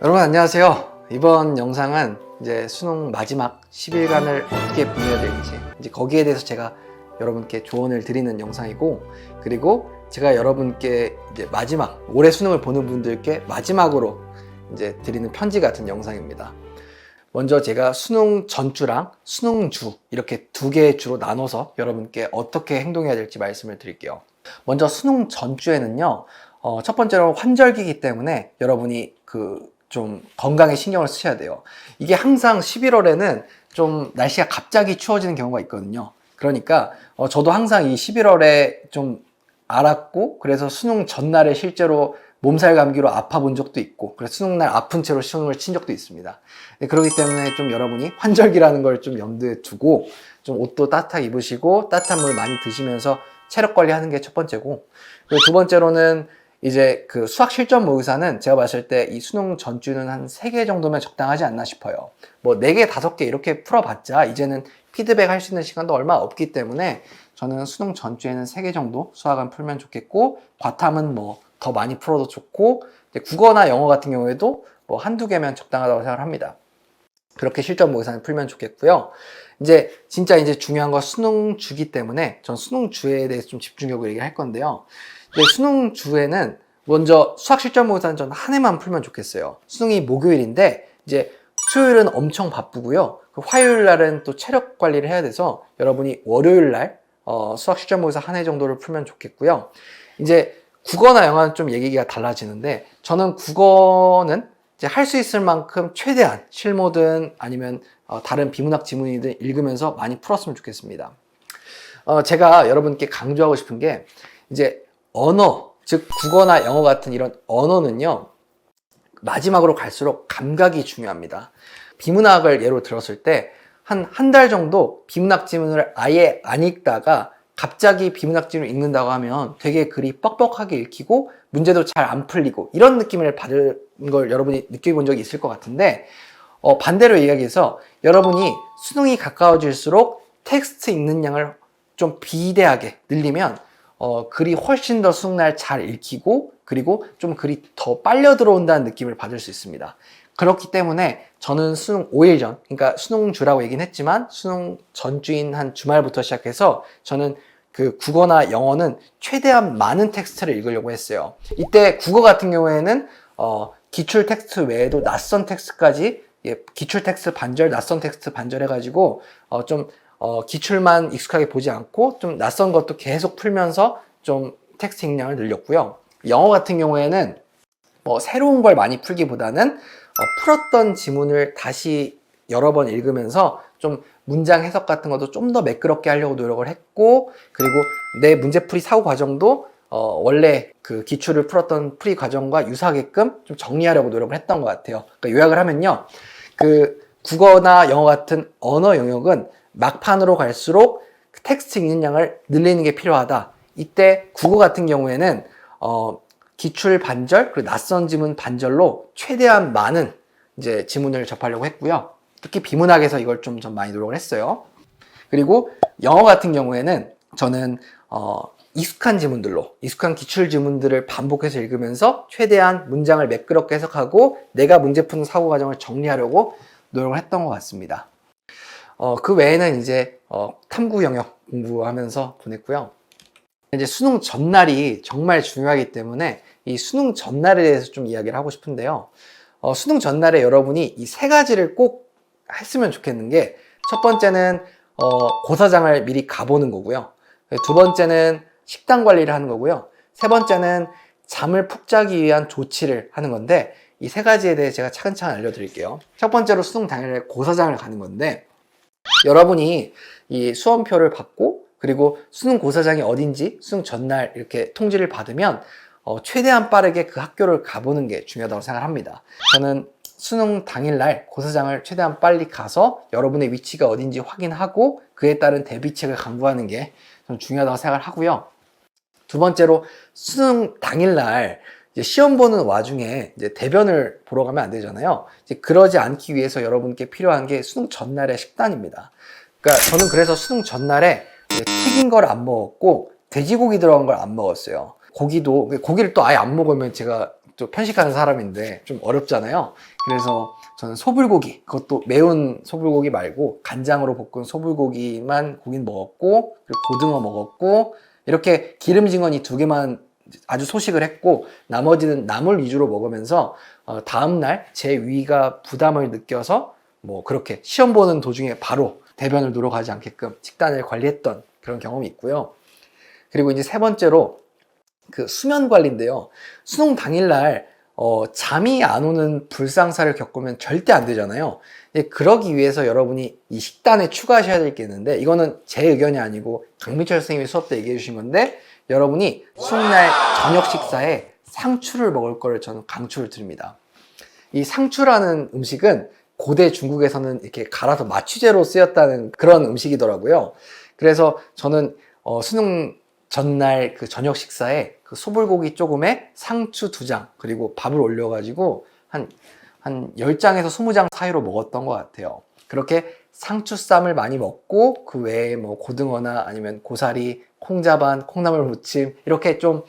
여러분 안녕하세요. 이번 영상은 이제 수능 마지막 10일간을 어떻게 보내야 될지 이제 거기에 대해서 제가 여러분께 조언을 드리는 영상이고, 그리고 제가 여러분께 이제 마지막 올해 수능을 보는 분들께 마지막으로 이제 드리는 편지 같은 영상입니다. 먼저 제가 수능 전주랑 수능주 이렇게 두 개의 주로 나눠서 여러분께 어떻게 행동해야 될지 말씀을 드릴게요. 먼저 수능 전주에는요, 첫 번째로 환절기이기 때문에 여러분이 좀 건강에 신경을 쓰셔야 돼요. 이게 항상 11월에는 좀 날씨가 갑자기 추워지는 경우가 있거든요. 그러니까 저도 항상 이 11월에 좀 알았고, 그래서 수능 전날에 실제로 몸살 감기로 아파 본 적도 있고, 그래서 수능날 아픈 채로 수능을 친 적도 있습니다. 그렇기 때문에 좀 여러분이 환절기라는 걸 좀 염두에 두고 좀 옷도 따뜻하게 입으시고 따뜻한 물 많이 드시면서 체력 관리하는 게 첫 번째고, 그리고 두 번째로는 이제 그 수학 실전 모의사는 제가 봤을 때 이 수능 전주는 한 3개 정도면 적당하지 않나 싶어요. 뭐 4개, 5개 이렇게 풀어봤자 이제는 피드백 할 수 있는 시간도 얼마 없기 때문에 저는 수능 전주에는 3개 정도 수학은 풀면 좋겠고, 과탐은 뭐 더 많이 풀어도 좋고, 이제 국어나 영어 같은 경우에도 뭐 한두 개면 적당하다고 생각을 합니다. 그렇게 실전 모의사는 풀면 좋겠고요. 이제 진짜 이제 중요한 건 수능주기 때문에 전 수능주에 대해서 좀 집중적으로 얘기할 건데요. 수능주에는 먼저 수학 실전 모의사는 전 한 해만 풀면 좋겠어요. 수능이 목요일인데 이제 수요일은 엄청 바쁘고요. 화요일 날은 또 체력 관리를 해야 돼서 여러분이 월요일 날 수학 실전 모의사 한 해 정도를 풀면 좋겠고요. 이제 국어나 영어는 좀 얘기가 달라지는데, 저는 국어는 이제 할 수 있을 만큼 최대한 실무든 아니면 다른 비문학 지문이든 읽으면서 많이 풀었으면 좋겠습니다. 제가 여러분께 강조하고 싶은 게, 이제 언어, 즉 국어나 영어 같은 이런 언어는요, 마지막으로 갈수록 감각이 중요합니다. 비문학을 예로 들었을 때 한 달 정도 비문학 지문을 아예 안 읽다가 갑자기 비문학 지문을 읽는다고 하면 되게 글이 뻑뻑하게 읽히고 문제도 잘 안 풀리고 이런 느낌을 받은 걸 여러분이 느껴본 적이 있을 것 같은데, 반대로 이야기해서 여러분이 수능이 가까워질수록 텍스트 읽는 양을 좀 비대하게 늘리면 글이 훨씬 더 수능날 잘 읽히고, 그리고 좀 글이 더 빨려 들어온다는 느낌을 받을 수 있습니다. 그렇기 때문에 저는 수능 5일 전, 그러니까 수능주라고 얘기는 했지만 수능 전주인 한 주말부터 시작해서 저는 그 국어나 영어는 최대한 많은 텍스트를 읽으려고 했어요. 이때 국어 같은 경우에는 기출 텍스트 외에도 낯선 텍스트까지, 기출 텍스트 반절, 낯선 텍스트 반절 해가지고 기출만 익숙하게 보지 않고 좀 낯선 것도 계속 풀면서 좀 텍스트 읽량을 늘렸고요. 영어 같은 경우에는 새로운 걸 많이 풀기보다는 풀었던 지문을 다시 여러 번 읽으면서 좀 문장 해석 같은 것도 좀 더 매끄럽게 하려고 노력을 했고, 그리고 내 문제풀이 사고 과정도 원래 그 기출을 풀었던 풀이 과정과 유사하게끔 좀 정리하려고 노력을 했던 것 같아요. 그러니까 요약을 하면요, 그 국어나 영어 같은 언어 영역은 막판으로 갈수록 텍스트 읽는 양을 늘리는 게 필요하다. 이때 국어 같은 경우에는 기출 반절, 그리고 낯선 지문 반절로 최대한 많은 이제 지문을 접하려고 했고요. 특히 비문학에서 이걸 좀 많이 노력을 했어요. 그리고 영어 같은 경우에는 저는 익숙한 지문들로, 익숙한 기출 지문들을 반복해서 읽으면서 최대한 문장을 매끄럽게 해석하고 내가 문제 푸는 사고 과정을 정리하려고 노력을 했던 것 같습니다. 그 외에는 이제 탐구 영역 공부하면서 보냈고요. 이제 수능 전날이 정말 중요하기 때문에 이 수능 전날에 대해서 좀 이야기를 하고 싶은데요. 수능 전날에 여러분이 이 3가지를 꼭 했으면 좋겠는 게, 첫 번째는 고사장을 미리 가보는 거고요. 두 번째는 식단 관리를 하는 거고요. 세 번째는 잠을 푹 자기 위한 조치를 하는 건데, 이 3가지에 대해 제가 차근차근 알려드릴게요. 첫 번째로 수능 당일에 고사장을 가는 건데, 여러분이 이 수험표를 받고 그리고 수능 고사장이 어딘지 수능 전날 이렇게 통지를 받으면 최대한 빠르게 그 학교를 가보는 게 중요하다고 생각합니다. 저는 수능 당일날 고사장을 최대한 빨리 가서 여러분의 위치가 어딘지 확인하고 그에 따른 대비책을 강구하는 게 좀 중요하다고 생각을 하고요. 두 번째로 수능 당일날 이제 시험 보는 와중에 이제 대변을 보러 가면 안 되잖아요. 이제 그러지 않기 위해서 여러분께 필요한 게 수능 전날의 식단입니다. 그러니까 저는 그래서 수능 전날에 튀긴 걸 안 먹었고 돼지고기 들어간 걸 안 먹었어요. 고기를 또 아예 안 먹으면 제가 또 편식하는 사람인데 좀 어렵잖아요. 그래서 저는 소불고기, 그것도 매운 소불고기 말고 간장으로 볶은 소불고기만 고기는 먹었고, 그리고 고등어 먹었고, 이렇게 기름진 건 이 두 개만 아주 소식을 했고, 나머지는 나물 위주로 먹으면서 다음날 제 위가 부담을 느껴서 뭐 그렇게 시험 보는 도중에 바로 대변을 누러 가지 않게끔 식단을 관리했던 그런 경험이 있고요. 그리고 이제 세 번째로 그 수면 관리인데요. 수능 당일날 잠이 안 오는 불상사를 겪으면 절대 안 되잖아요. 그러기 위해서 여러분이 이 식단에 추가하셔야 될 게 있는데, 이거는 제 의견이 아니고 강민철 선생님이 수업 때 얘기해 주신 건데, 여러분이 수능날 저녁 식사에 상추를 먹을 거를 저는 강추를 드립니다. 이 상추라는 음식은 고대 중국에서는 이렇게 갈아서 마취제로 쓰였다는 그런 음식이더라고요. 그래서 저는 수능 전날 그 저녁 식사에 그 소불고기 조금에 상추 2장 그리고 밥을 올려가지고 한 10장에서 20장 사이로 먹었던 것 같아요. 그렇게 상추쌈을 많이 먹고 그 외에 뭐 고등어나 아니면 고사리, 콩자반, 콩나물 무침 이렇게 좀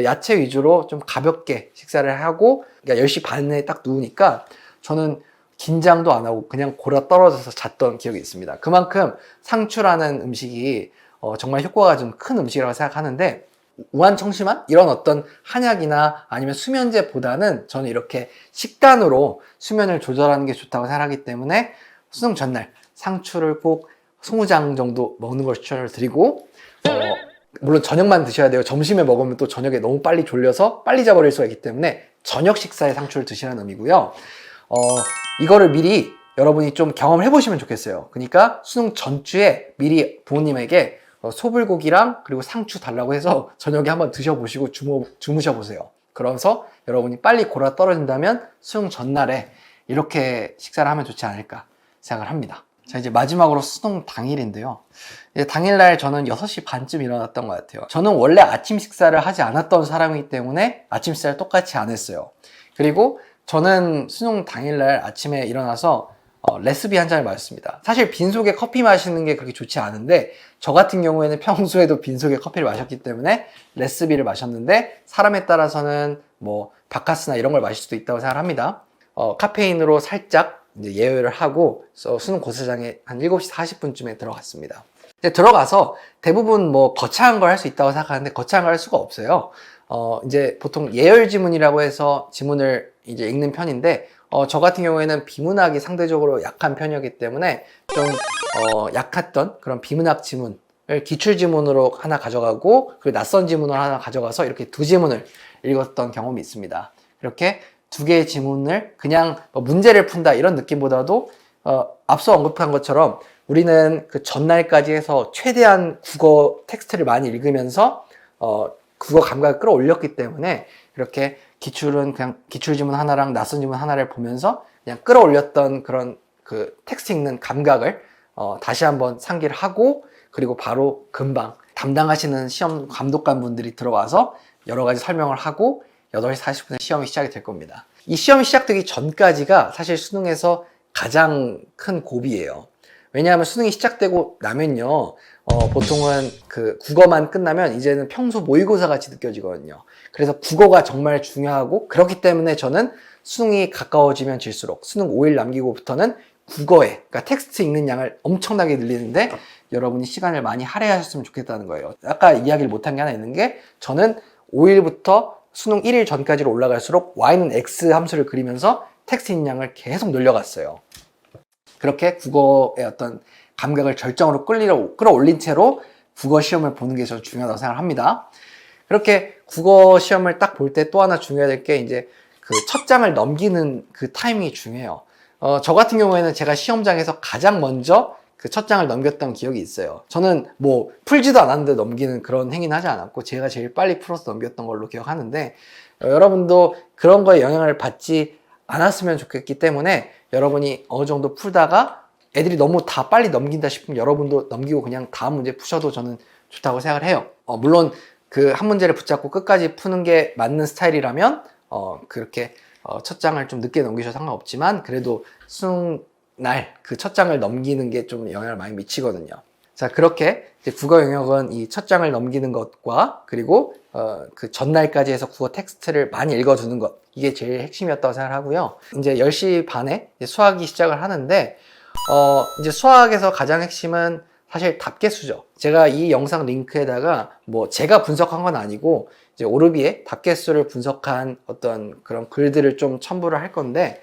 야채 위주로 좀 가볍게 식사를 하고, 그러니까 10시 반에 딱 누우니까 저는 긴장도 안 하고 그냥 골아 떨어져서 잤던 기억이 있습니다. 그만큼 상추라는 음식이 정말 효과가 좀 큰 음식이라고 생각하는데, 우한청심환? 이런 어떤 한약이나 아니면 수면제보다는 저는 이렇게 식단으로 수면을 조절하는 게 좋다고 생각하기 때문에 수능 전날 상추를 꼭 20장 정도 먹는 걸 추천을 드리고, 물론 저녁만 드셔야 돼요. 점심에 먹으면 또 저녁에 너무 빨리 졸려서 빨리 자버릴 수가 있기 때문에 저녁 식사에 상추를 드시라는 의미고요. 이거를 미리 여러분이 좀 경험을 해보시면 좋겠어요. 그러니까 수능 전주에 미리 부모님에게 소불고기랑 그리고 상추 달라고 해서 저녁에 한번 드셔보시고 주무셔보세요. 그러면서 여러분이 빨리 골아 떨어진다면 수능 전날에 이렇게 식사를 하면 좋지 않을까 생각을 합니다. 자, 이제 마지막으로 수능 당일인데요. 이제 당일날 저는 6시 반쯤 일어났던 것 같아요. 저는 원래 아침 식사를 하지 않았던 사람이기 때문에 아침 식사를 똑같이 안 했어요. 그리고 저는 수능 당일날 아침에 일어나서 레시피 한 잔을 마셨습니다. 사실 빈속에 커피 마시는 게 그렇게 좋지 않은데, 저 같은 경우에는 평소에도 빈속에 커피를 마셨기 때문에 레시피를 마셨는데, 사람에 따라서는 뭐 바카스나 이런 걸 마실 수도 있다고 생각합니다. 카페인으로 살짝 이제 예열을 하고 수능 고사장에 한 7시 40분쯤에 들어갔습니다. 이제 들어가서 대부분 뭐 거창한 걸 할 수 있다고 생각하는데 거창한 걸 할 수가 없어요. 이제 보통 예열 지문이라고 해서 지문을 이제 읽는 편인데, 저 같은 경우에는 비문학이 상대적으로 약한 편이었기 때문에 좀 약했던 그런 비문학 지문을 기출 지문으로 하나 가져가고, 그리고 낯선 지문을 하나 가져가서 이렇게 두 지문을 읽었던 경험이 있습니다. 이렇게 두 개의 지문을 그냥 문제를 푼다 이런 느낌보다도 앞서 언급한 것처럼 우리는 그 전날까지 해서 최대한 국어 텍스트를 많이 읽으면서 국어 감각을 끌어올렸기 때문에 이렇게 기출은 그냥 기출 지문 하나랑 낯선 지문 하나를 보면서 그냥 끌어올렸던 그런 그 텍스트 읽는 감각을 다시 한번 상기를 하고, 그리고 바로 금방 담당하시는 시험 감독관 분들이 들어와서 여러 가지 설명을 하고 8시 40분에 시험이 시작이 될 겁니다. 이 시험이 시작되기 전까지가 사실 수능에서 가장 큰 고비예요. 왜냐하면 수능이 시작되고 나면요, 보통은 그 국어만 끝나면 이제는 평소 모의고사 같이 느껴지거든요. 그래서 국어가 정말 중요하고, 그렇기 때문에 저는 수능이 가까워지면 질수록 수능 5일 남기고부터는 국어에, 그러니까 텍스트 읽는 양을 엄청나게 늘리는데 여러분이 시간을 많이 할애하셨으면 좋겠다는 거예요. 아까 이야기를 못한 게 하나 있는 게, 저는 5일부터 수능 1일 전까지로 올라갈수록 y는 x 함수를 그리면서 텍스트 읽는 양을 계속 늘려갔어요. 그렇게 국어의 어떤 감각을 절정으로 끌어올린 채로 국어 시험을 보는 게 저는 중요하다고 생각합니다. 그렇게 국어 시험을 딱 볼 때 또 하나 중요할 게 이제 그 첫 장을 넘기는 그 타이밍이 중요해요. 저 같은 경우에는 제가 시험장에서 가장 먼저 그 첫 장을 넘겼던 기억이 있어요. 저는 뭐 풀지도 않았는데 넘기는 그런 행위는 하지 않았고, 제가 제일 빨리 풀어서 넘겼던 걸로 기억하는데, 여러분도 그런 거에 영향을 받지 않았으면 좋겠기 때문에 여러분이 어느 정도 풀다가 애들이 너무 다 빨리 넘긴다 싶으면 여러분도 넘기고 그냥 다음 문제 푸셔도 저는 좋다고 생각을 해요. 물론 그 한 문제를 붙잡고 끝까지 푸는 게 맞는 스타일이라면 그렇게 첫 장을 좀 늦게 넘기셔도 상관없지만, 그래도 수능 날 그 첫 장을 넘기는 게 좀 영향을 많이 미치거든요. 자, 그렇게 이제 국어 영역은 이 첫 장을 넘기는 것과 그리고 그 전날까지 해서 국어 텍스트를 많이 읽어주는 것, 이게 제일 핵심이었다고 생각하고요. 이제 10시 반에 이제 수학이 시작을 하는데 이제 수학에서 가장 핵심은 사실 답개수죠. 제가 이 영상 링크에다가 뭐 제가 분석한 건 아니고 이제 오르비의 답개수를 분석한 어떤 그런 글들을 좀 첨부를 할 건데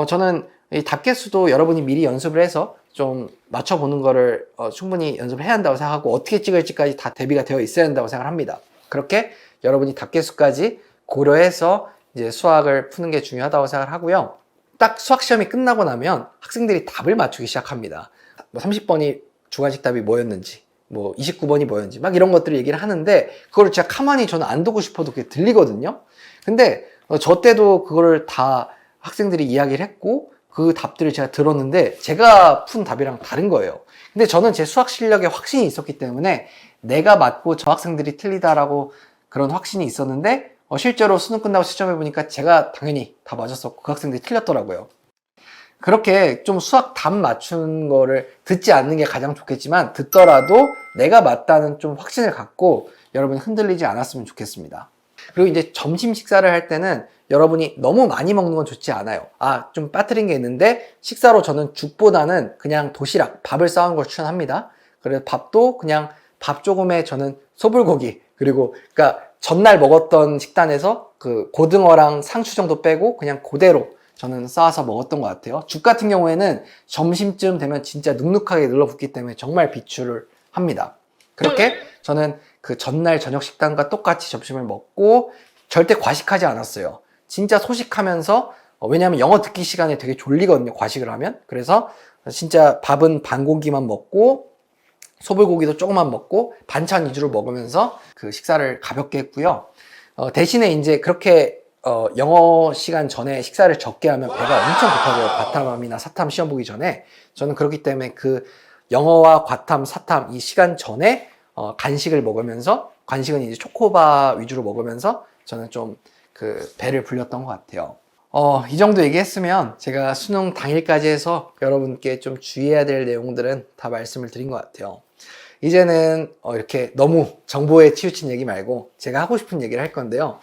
저는 이 답개수도 여러분이 미리 연습을 해서 좀 맞춰보는 거를 충분히 연습을 해야 한다고 생각하고 어떻게 찍을지까지 다 대비가 되어 있어야 한다고 생각합니다. 그렇게 여러분이 답개수까지 고려해서 이제 수학을 푸는 게 중요하다고 생각을 하고요. 딱 수학 시험이 끝나고 나면 학생들이 답을 맞추기 시작합니다. 뭐 30번이 주관식 답이 뭐였는지, 뭐 29번이 뭐였는지 막 이런 것들을 얘기를 하는데 그거를 진짜 가만히 저는 안 두고 싶어도 그게 들리거든요. 근데 저 때도 그거를 다 학생들이 이야기를 했고 그 답들을 제가 들었는데 제가 푼 답이랑 다른 거예요. 근데 저는 제 수학 실력에 확신이 있었기 때문에 내가 맞고 저 학생들이 틀리다라고 그런 확신이 있었는데 실제로 수능 끝나고 시점해 보니까 제가 당연히 다 맞았었고 그 학생들이 틀렸더라고요. 그렇게 좀 수학 답 맞춘 거를 듣지 않는 게 가장 좋겠지만 듣더라도 내가 맞다는 좀 확신을 갖고 여러분 흔들리지 않았으면 좋겠습니다. 그리고 이제 점심 식사를 할 때는 여러분이 너무 많이 먹는 건 좋지 않아요. 좀 빠뜨린 게 있는데 식사로 저는 죽보다는 그냥 도시락, 밥을 싸우는 걸 추천합니다. 그래서 밥도 그냥 밥 조금에 저는 소불고기 그리고 그러니까 전날 먹었던 식단에서 그 고등어랑 상추 정도 빼고 그냥 그대로 저는 싸와서 먹었던 것 같아요. 죽 같은 경우에는 점심쯤 되면 진짜 눅눅하게 눌러붙기 때문에 정말 비추를 합니다. 그렇게 저는 그 전날 저녁 식단과 똑같이 점심을 먹고 절대 과식하지 않았어요. 진짜 소식하면서 왜냐하면 영어 듣기 시간에 되게 졸리거든요. 과식을 하면. 그래서 진짜 밥은 반 공기만 먹고 소불고기도 조금만 먹고 반찬 위주로 먹으면서 그 식사를 가볍게 했고요. 대신에 이제 그렇게 영어 시간 전에 식사를 적게 하면 배가 엄청 고파져요. 과탐이나 사탐 시험 보기 전에. 저는 그렇기 때문에 그 영어와 과탐, 사탐 이 시간 전에 간식을 먹으면서 간식은 이제 초코바 위주로 먹으면서 저는 좀 그 배를 불렸던 것 같아요. 이 정도 얘기했으면 제가 수능 당일까지 해서 여러분께 좀 주의해야 될 내용들은 다 말씀을 드린 것 같아요. 이제는 이렇게 너무 정보에 치우친 얘기 말고 제가 하고 싶은 얘기를 할 건데요.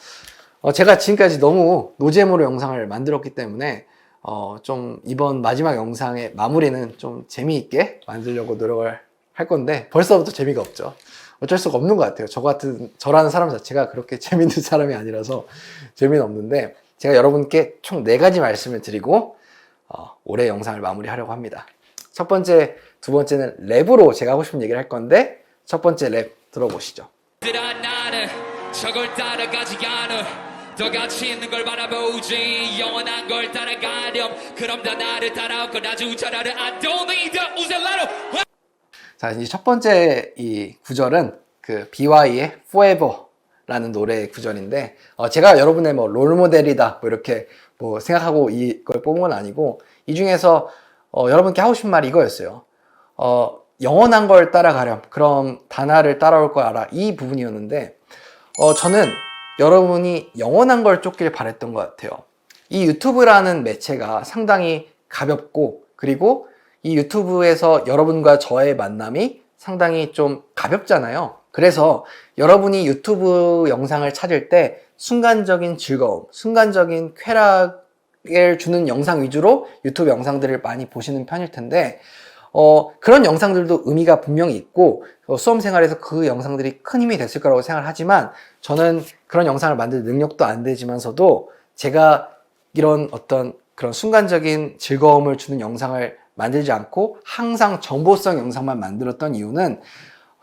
제가 지금까지 너무 노잼으로 영상을 만들었기 때문에 좀 이번 마지막 영상의 마무리는 좀 재미있게 만들려고 노력을 할 건데 벌써부터 재미가 없죠. 어쩔 수가 없는 것 같아요. 저라는 사람 자체가 그렇게 재밌는 사람이 아니라서 재미는 없는데 제가 여러분께 총 4가지 말씀을 드리고 올해 영상을 마무리하려고 합니다. 첫 번째, 두 번째는 랩으로 제가 하고 싶은 얘기를 할 건데 첫 번째 랩 들어보시죠. 저걸 따라가지 않아 더 가치 있는 걸 바라보지 영원한 걸 따라가렴 그럼 다 나를 따라오고 나주 차라리 I don't need a 우셀라로. 자, 이제 첫 번째 이 구절은 그 BY의 Forever라는 노래의 구절인데 제가 여러분의 뭐 롤모델이다 뭐 이렇게 뭐 생각하고 이걸 뽑은 건 아니고 이 중에서 여러분께 하고 싶은 말이 이거였어요. 영원한 걸 따라가렴 그럼 다나를 따라올 걸 알아 이 부분이었는데 저는 여러분이 영원한 걸 쫓길 바랬던 것 같아요. 이 유튜브라는 매체가 상당히 가볍고 그리고 이 유튜브에서 여러분과 저의 만남이 상당히 좀 가볍잖아요. 그래서 여러분이 유튜브 영상을 찾을 때 순간적인 즐거움, 순간적인 쾌락을 주는 영상 위주로 유튜브 영상들을 많이 보시는 편일 텐데 그런 영상들도 의미가 분명히 있고 수험 생활에서 그 영상들이 큰 힘이 됐을 거라고 생각을 하지만 저는 그런 영상을 만들 능력도 안 되지만서도 제가 이런 어떤 그런 순간적인 즐거움을 주는 영상을 만들지 않고 항상 정보성 영상만 만들었던 이유는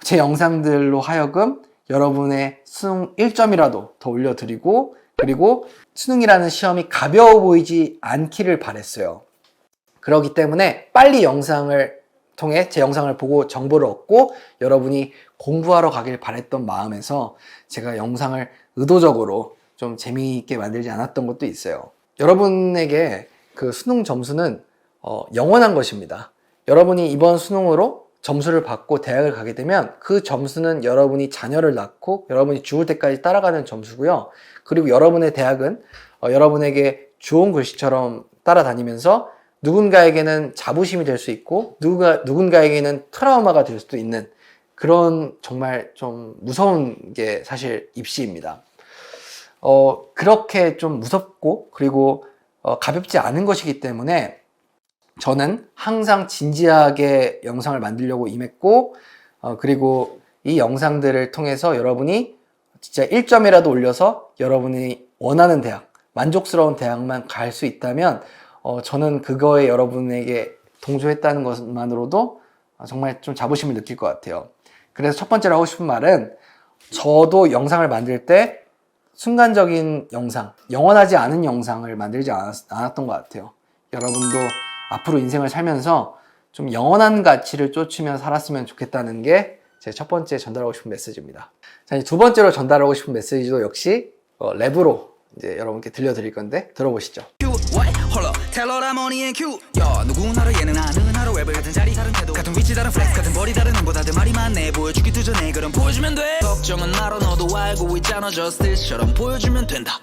제 영상들로 하여금 여러분의 수능 1점이라도 더 올려드리고 그리고 수능이라는 시험이 가벼워 보이지 않기를 바랬어요. 그렇기 때문에 빨리 영상을 통해 제 영상을 보고 정보를 얻고 여러분이 공부하러 가길 바랬던 마음에서 제가 영상을 의도적으로 좀 재미있게 만들지 않았던 것도 있어요. 여러분에게 그 수능 점수는 영원한 것입니다. 여러분이 이번 수능으로 점수를 받고 대학을 가게 되면 그 점수는 여러분이 자녀를 낳고 여러분이 죽을 때까지 따라가는 점수고요. 그리고 여러분의 대학은 여러분에게 좋은 글씨처럼 따라다니면서 누군가에게는 자부심이 될 수 있고 누군가에게는 트라우마가 될 수도 있는 그런 정말 좀 무서운 게 사실 입시입니다. 그렇게 좀 무섭고 그리고 가볍지 않은 것이기 때문에 저는 항상 진지하게 영상을 만들려고 임했고, 그리고 이 영상들을 통해서 여러분이 진짜 1점이라도 올려서 여러분이 원하는 대학, 만족스러운 대학만 갈 수 있다면 저는 그거에 여러분에게 동조했다는 것만으로도 정말 좀 자부심을 느낄 것 같아요. 그래서 첫 번째로 하고 싶은 말은, 저도 영상을 만들 때 순간적인 영상, 영원하지 않은 영상을 만들지 않았던 것 같아요. 여러분도 앞으로 인생을 살면서 좀 영원한 가치를 쫓으며 살았으면 좋겠다는 게 제 첫 번째 전달하고 싶은 메시지입니다. 자, 이제 두 번째로 전달하고 싶은 메시지도 역시 랩으로 이제 여러분께 들려드릴 건데 들어보시죠. 홀로 텔러라 머니 앤 큐. 야 누구나로 예능하는 하루 랩을 같은 자리 다른 태도 같은 위치 다른 플렉스 같은 머리 다른 놈보다 더 말이 많네. 보여주기도 전에 그럼 보여주면 돼. 걱정은 말어 너도 알고 있잖아. 저스티스처럼 보여주면 된다.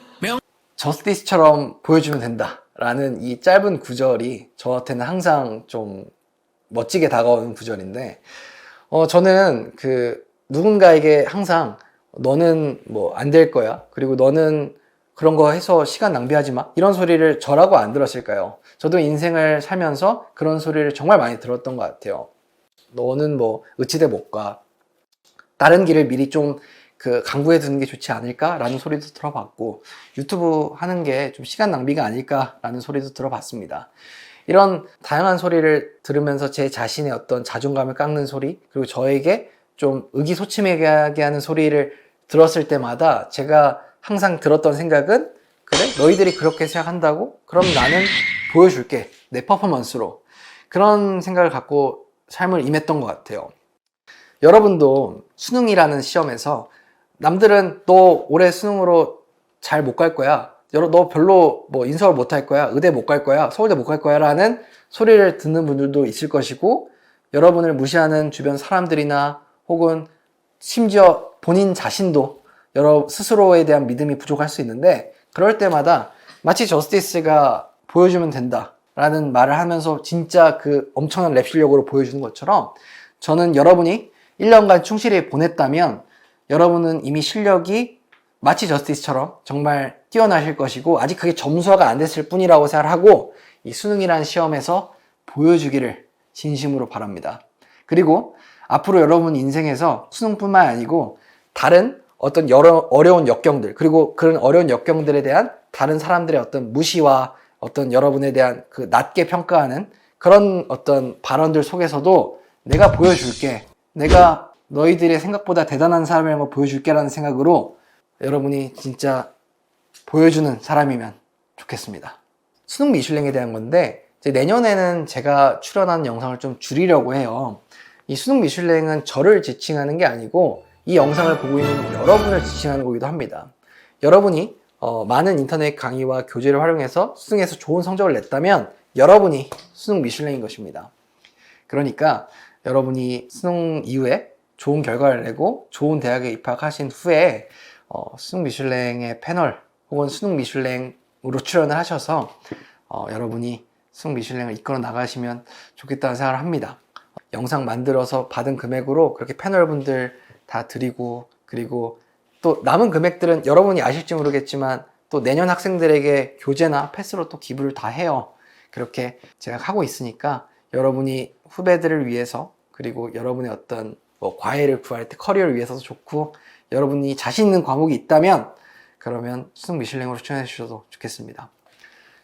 저스티스처럼 보여주면 된다 라는 이 짧은 구절이 저한테는 항상 좀 멋지게 다가오는 구절인데, 저는 누군가에게 항상 너는 뭐 안 될 거야, 그리고 너는 그런 거 해서 시간 낭비하지 마, 이런 소리를 저라고 안 들었을까요? 저도 인생을 살면서 그런 소리를 정말 많이 들었던 것 같아요. 너는 뭐 의치대 못 가, 다른 길을 미리 좀 강구해 두는 게 좋지 않을까? 라는 소리도 들어봤고, 유튜브 하는 게 좀 시간 낭비가 아닐까? 라는 소리도 들어봤습니다. 이런 다양한 소리를 들으면서 제 자신의 어떤 자존감을 깎는 소리, 그리고 저에게 좀 의기소침하게 하는 소리를 들었을 때마다 제가 항상 들었던 생각은, 그래? 너희들이 그렇게 생각한다고? 그럼 나는 보여줄게. 내 퍼포먼스로. 그런 생각을 갖고 삶을 임했던 것 같아요. 여러분도 수능이라는 시험에서 남들은 너 올해 수능으로 잘 못 갈 거야, 너 별로 뭐 인서울 못 할 거야, 의대 못 갈 거야, 서울대 못 갈 거야 라는 소리를 듣는 분들도 있을 것이고, 여러분을 무시하는 주변 사람들이나 혹은 심지어 본인 자신도 스스로에 대한 믿음이 부족할 수 있는데, 그럴 때마다 마치 저스티스가 보여주면 된다 라는 말을 하면서 진짜 엄청난 랩 실력으로 보여주는 것처럼, 저는 여러분이 1년간 충실히 보냈다면 여러분은 이미 실력이 마치 저스티스처럼 정말 뛰어나실 것이고, 아직 그게 점수화가 안 됐을 뿐이라고 생각하고 이 수능이라는 시험에서 보여주기를 진심으로 바랍니다. 그리고 앞으로 여러분 인생에서 수능뿐만 아니고 다른 어떤 여러 어려운 역경들, 그리고 그런 어려운 역경들에 대한 다른 사람들의 어떤 무시와 어떤 여러분에 대한 낮게 평가하는 그런 어떤 발언들 속에서도 내가 보여줄게, 내가 너희들의 생각보다 대단한 사람이라는 걸 보여줄게 라는 생각으로 여러분이 진짜 보여주는 사람이면 좋겠습니다. 수능 미슐랭에 대한 건데, 이제 내년에는 제가 출연하는 영상을 좀 줄이려고 해요. 이 수능 미슐랭은 저를 지칭하는 게 아니고 이 영상을 보고 있는 여러분을 지칭하는 거기도 합니다. 여러분이 많은 인터넷 강의와 교재를 활용해서 수능에서 좋은 성적을 냈다면 여러분이 수능 미슐랭인 것입니다. 그러니까 여러분이 수능 이후에 좋은 결과를 내고 좋은 대학에 입학하신 후에 수능 미슐랭의 패널 혹은 수능 미슐랭으로 출연을 하셔서 여러분이 수능 미슐랭을 이끌어 나가시면 좋겠다는 생각을 합니다. 영상 만들어서 받은 금액으로 그렇게 패널분들 다 드리고, 그리고 또 남은 금액들은 여러분이 아실지 모르겠지만 또 내년 학생들에게 교재나 패스로 또 기부를 다 해요. 그렇게 제가 하고 있으니까 여러분이 후배들을 위해서, 그리고 여러분의 어떤 과외를 구할 때 커리어를 위해서도 좋고, 여러분이 자신 있는 과목이 있다면 그러면 수능 미슐랭으로 출연해 주셔도 좋겠습니다.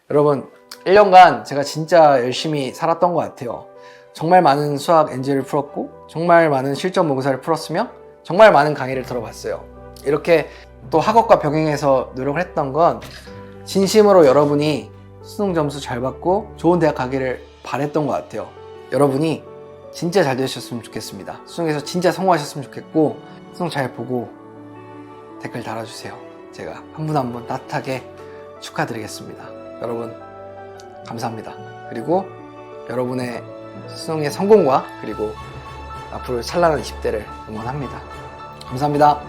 여러분, 1년간 제가 진짜 열심히 살았던 것 같아요. 정말 많은 수학 NG를 풀었고, 정말 많은 실전 모의고사를 풀었으며, 정말 많은 강의를 들어봤어요. 이렇게 또 학업과 병행해서 노력을 했던 건 진심으로 여러분이 수능 점수 잘 받고 좋은 대학 가기를 바랬던 것 같아요. 여러분이 진짜 잘 되셨으면 좋겠습니다. 수능에서 진짜 성공하셨으면 좋겠고, 수능 잘 보고 댓글 달아주세요. 제가 한 분 한 분 따뜻하게 축하드리겠습니다. 여러분 감사합니다. 그리고 여러분의 수능의 성공과 그리고 앞으로 찬란한 20대를 응원합니다. 감사합니다.